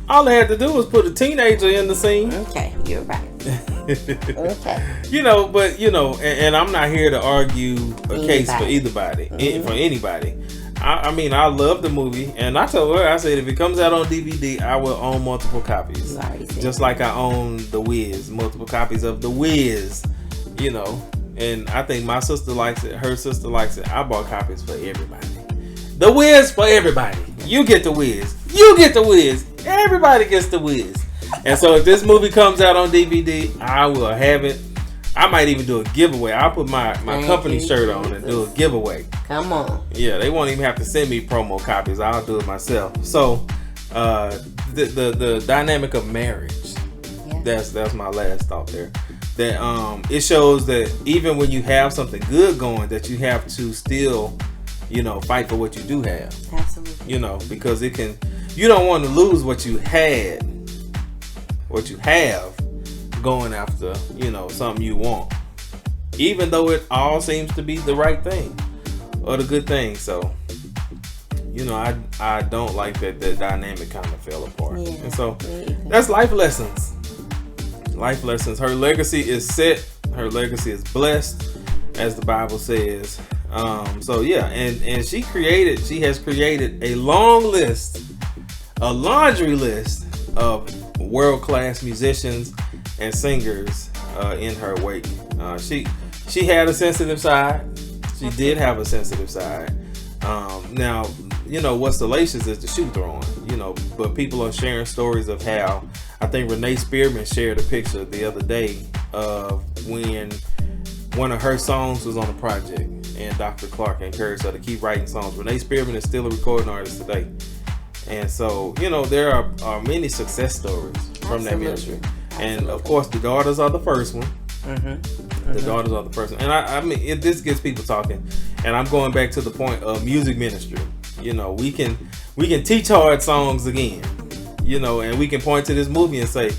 All they had to do was put a teenager in the scene. Okay, you're right. Okay. You know, but you know, and I'm not here to argue a case for anybody. Mm-hmm. For anybody. I mean, I love the movie, and I told her, I said, if it comes out on DVD, I will own multiple copies. Just like I own The Wiz, multiple copies of The Wiz. You know, and I think my sister likes it. Her sister likes it. I bought copies for everybody. The Wiz for everybody. You get The Wiz. You get The Wiz. Everybody gets The Wiz. And so if this movie comes out on DVD, I will have it. I might even do a giveaway. I'll put my company shirt on and do a giveaway. Come on. Yeah, they won't even have to send me promo copies. I'll do it myself. So the dynamic of marriage. Yeah. That's my last thought there. That it shows that even when you have something good going, that you have to still, you know, fight for what you do have. Absolutely. You know, because you don't want to lose what you have going after, you know, something you want, even though it all seems to be the right thing or the good thing. So, you know, I don't like that dynamic kind of fell apart. Yeah, and so that's life lessons. Life lessons. Her legacy is set. Her legacy is blessed, as the Bible says. So yeah, and she has created a laundry list of world-class musicians and singers in her wake. She had a sensitive side. She did have a sensitive side. Now, you know, what's salacious is the shoe throwing, you know, but people are sharing stories of how, I think Renee Spearman shared a picture the other day of when one of her songs was on the project and Dr. Clark encouraged her to keep writing songs. Renee Spearman is still a recording artist today. And so, you know, there are many success stories from that ministry. And of course, the daughters are the first one. Mm-hmm. The daughters are the first one. And I mean, this gets people talking. And I'm going back to the point of music ministry. You know, we can teach hard songs again. You know, and we can point to this movie and say,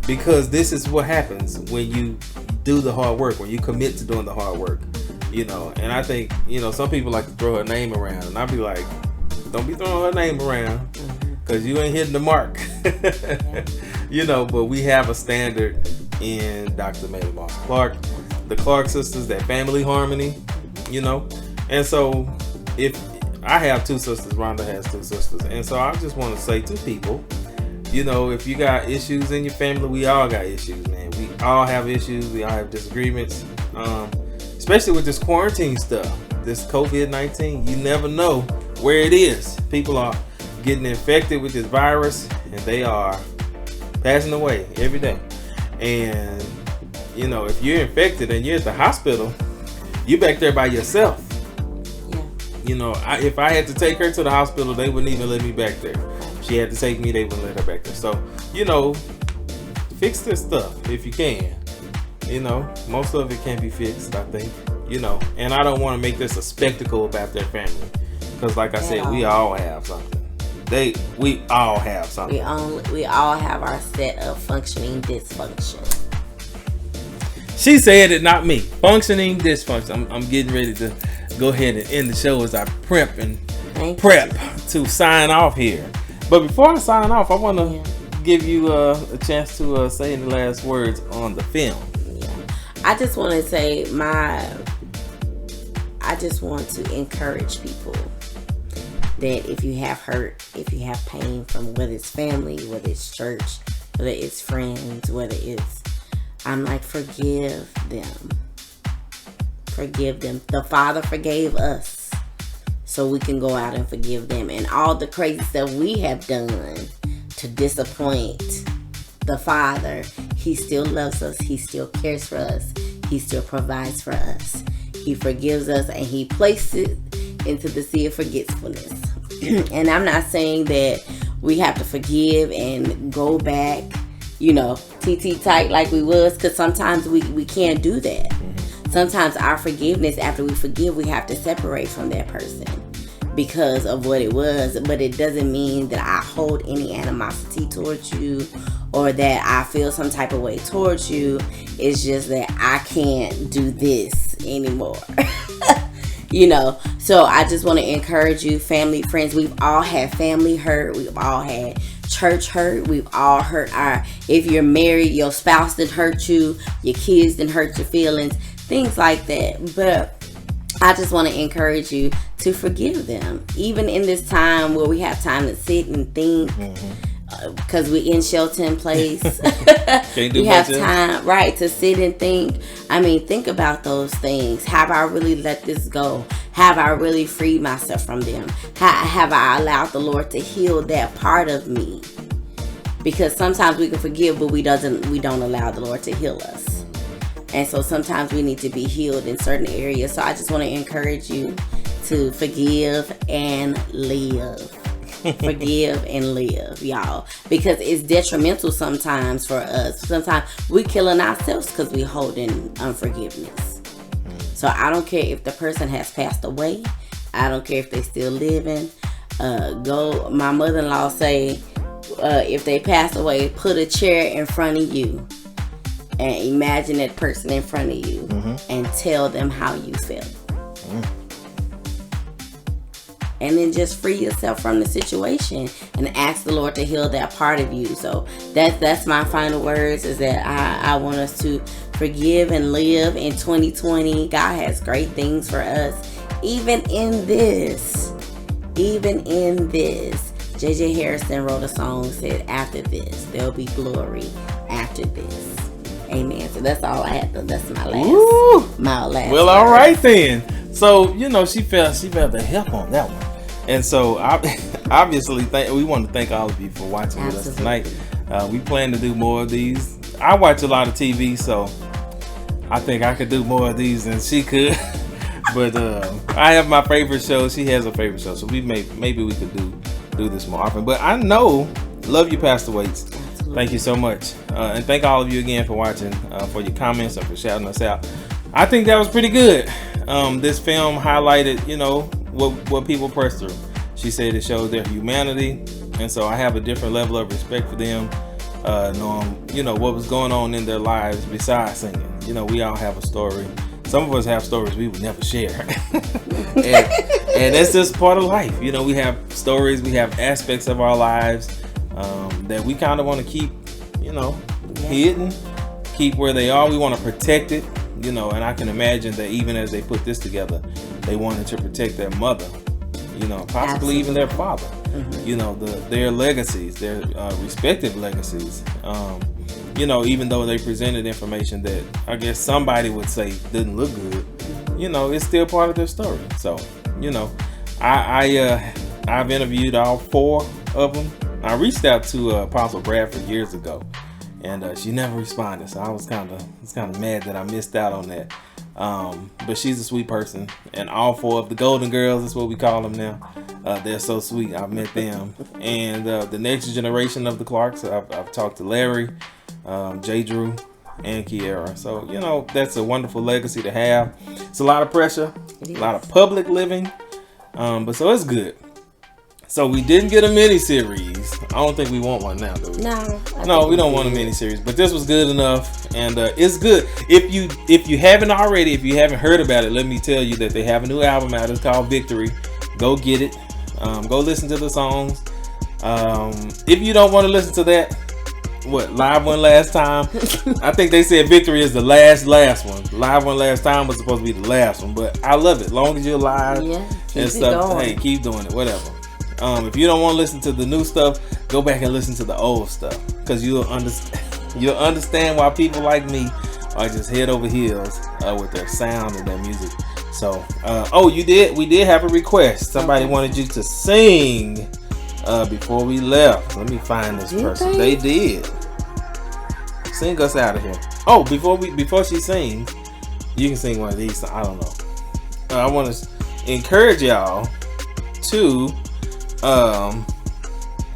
because this is what happens when you do the hard work, when you commit to doing the hard work. You know, and I think, you know, some people like to throw her name around. And I'll be like, don't be throwing her name around, because you ain't hitting the mark. You know, but we have a standard in Dr. Mabel Moss Clark, the Clark sisters, that family harmony, you know. And so if I have 2 sisters, Rhonda has 2 sisters, and so I just want to say to people, if you got issues in your family, we all got issues, man. We all have issues. We all have disagreements, especially with this quarantine stuff, this COVID-19. You never know where it is. People are getting infected with this virus, and they are passing away every day. And if you're infected and you're at the hospital, you're back there by yourself. If I had to take her to the hospital, they wouldn't even let me back there. If she had to take me, they wouldn't let her back there. So, fix this stuff if you can. Most of it can be fixed, I think. And I don't want to make this a spectacle about their family. Because like I said, we all have something. We all have something. We all have our set of functioning dysfunction. She said it, not me. Functioning dysfunction. I'm getting ready to go ahead and end the show as I prep to sign off here. But before I sign off, I want to give you a chance to say the last words on the film. Yeah. I just want to say I just want to encourage people that if you have hurt, if you have pain from whether it's family, whether it's church, whether it's friends, whether it's, forgive them. Forgive them. The Father forgave us, so we can go out and forgive them. And all the crazy stuff we have done to disappoint the Father, He still loves us. He still cares for us. He still provides for us. He forgives us, and He places it into the sea of forgetfulness. And I'm not saying that we have to forgive and go back, TT tight like we was, because sometimes we can't do that. Sometimes our forgiveness, after we forgive, we have to separate from that person because of what it was. But it doesn't mean that I hold any animosity towards you or that I feel some type of way towards you. It's just that I can't do this anymore. So I just want to encourage you, family, friends. We've all had family hurt. We've all had church hurt. We've all hurt if you're married, your spouse didn't hurt you, your kids didn't hurt your feelings, things like that. But I just want to encourage you to forgive them, even in this time where we have time to sit and think. Because we in shelter in place. We have time, right, to sit and think. Think about those things. Have I really let this go? Have I really freed myself from them? Have I allowed the Lord to heal that part of me? Because sometimes we can forgive, but we don't allow the Lord to heal us. And so sometimes we need to be healed in certain areas. So I just want to encourage you to forgive and live. Forgive and live, y'all, because it's detrimental sometimes for us. Sometimes we killing ourselves because we holding unforgiveness. So I don't care if the person has passed away. I don't care if they still living. My mother-in-law say, if they pass away, put a chair in front of you and imagine that person in front of you and tell them how you feel. And then just free yourself from the situation and ask the Lord to heal that part of you. So that's my final words, is that I want us to forgive and live in 2020. God has great things for us. Even in this. J.J. Harrison wrote a song, said, after this, there'll be glory after this. Amen. So that's all I had. That's my last. Well, all right then. So, she felt the help on that one. And so, obviously, we want to thank all of you for watching with us tonight. We plan to do more of these. I watch a lot of TV, so I think I could do more of these than she could. But I have my favorite show. She has a favorite show. So maybe we could do this more often. But I know, love you, Pastor Waits. Absolutely. Thank you so much. And thank all of you again for watching, for your comments and for shouting us out. I think that was pretty good. This film highlighted, what people press through. She said it showed their humanity, and so I have a different level of respect for them, knowing what was going on in their lives besides singing. We all have a story. Some of us have stories we would never share, and that's just part of life. We have stories, we have aspects of our lives that we kind of want to keep hidden, keep where they are. We want to protect it. And I can imagine that even as they put this together, they wanted to protect their mother you know, possibly even their father. You know, their legacies, their respective legacies. You know, even though they presented information that I guess somebody would say didn't look good, you know, it's still part of their story. So, you know, I've interviewed all 4 of them. I reached out to Apostle Bradford years ago, and she never responded. So I was kind of mad that I missed out on that. But she's a sweet person, and all 4 of the Golden Girls is what we call them now. They're so sweet. I've met them, and the next generation of the Clarks. I've talked to Larry, J. Drew, and Kiera. So you know, that's a wonderful legacy to have. It's a lot of pressure, a lot of public living, but so it's good. So we didn't get a mini-series. I don't think we want one now, do we? No, we don't want a mini-series. But this was good enough, and it's good. If you haven't already, if you haven't heard about it, let me tell you that they have a new album out. It's called Victory. Go get it. Go listen to the songs. If you don't want to listen to that, Live One Last Time? I think they said Victory is the last one. Live One Last Time was supposed to be the last one, but I love it. As long as you're live and stuff, hey, keep doing it. Whatever. If you don't want to listen to the new stuff, go back and listen to the old stuff, because you'll understand why people like me are just head over heels with their sound and their music. So, we did have a request. Somebody wanted you to sing before we left. Let me find this person. They did. Sing us out of here. Oh, before she sings, you can sing one of these. I don't know. I want to encourage y'all to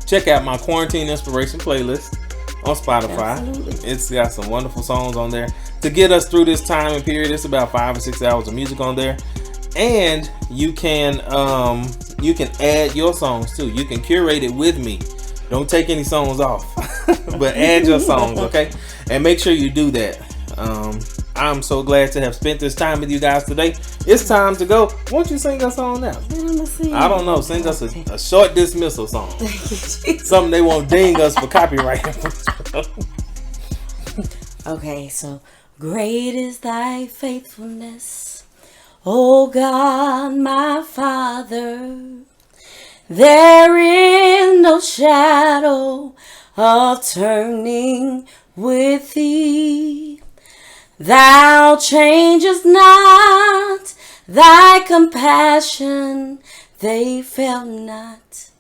check out my Quarantine Inspiration playlist on Spotify. Absolutely. It's got some wonderful songs on there to get us through this time and period. It's about 5 or 6 hours of music on there, and you can add your songs too. You can curate it with me. Don't take any songs off, but add your songs, okay? And make sure you do that. I'm so glad to have spent this time with you guys today. It's time to go. Won't you sing a song now? I don't know. Sing us a short dismissal song. Something they won't ding us for copyright. Okay, so great is thy faithfulness, O God, my Father. There is no shadow of turning with thee. Thou changest not, thy compassion, they fail not.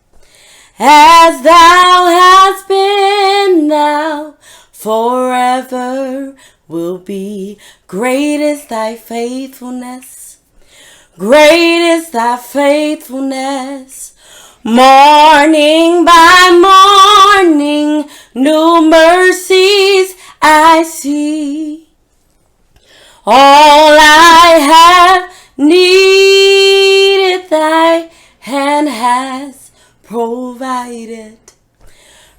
As thou hast been, thou forever will be. Great is thy faithfulness. Great is thy faithfulness. Morning by morning, new mercies I see. All I have needed, thy hand has provided.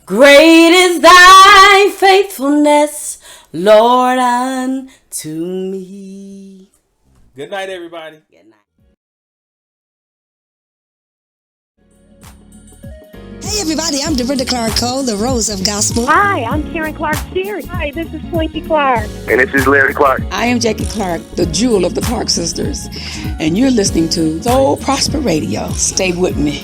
Great is thy faithfulness, Lord, unto me. Good night, everybody. Good night. Hey everybody, I'm Dorinda Clark Cole, the Rose of Gospel. Hi, I'm Karen Clark Sears. Hi, this is Pointy Clark. And this is Larry Clark. I am Jackie Clark, the jewel of the Clark sisters. And you're listening to Soul Prosper Radio. Stay with me.